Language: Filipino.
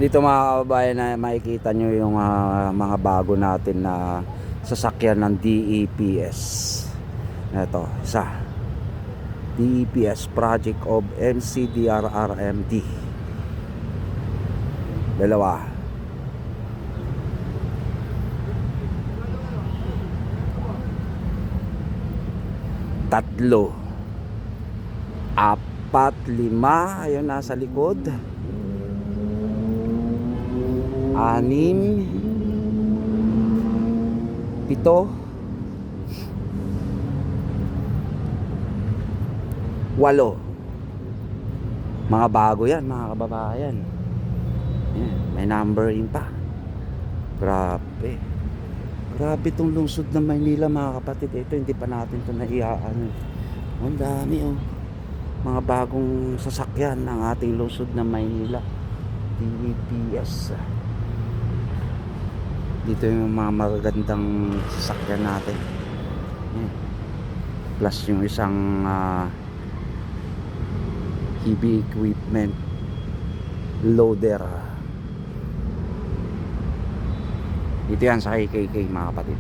Dito mga kababayan, na makikita nyo yung mga bago natin na sasakyan ng DEPS. Ito, isa. DEPS Project of MCDRRMD. Dalawa. Tatlo. Apat, lima. Ayun, nasa likod. Anim, pito, walo. Mga bago yan mga kababayan. Yan, may numbering pa. Grabe. Grabe tong lungsod ng Maynila mga kapatid. Ito hindi pa natin ito naiaan. Ang dami oh. Mga bagong sasakyan ng ating lungsod ng Maynila. DEPS. Dito yung mga magagandang sasakyan natin. Plus yung isang heavy equipment loader. Dito yan sa KKK mga kapatid.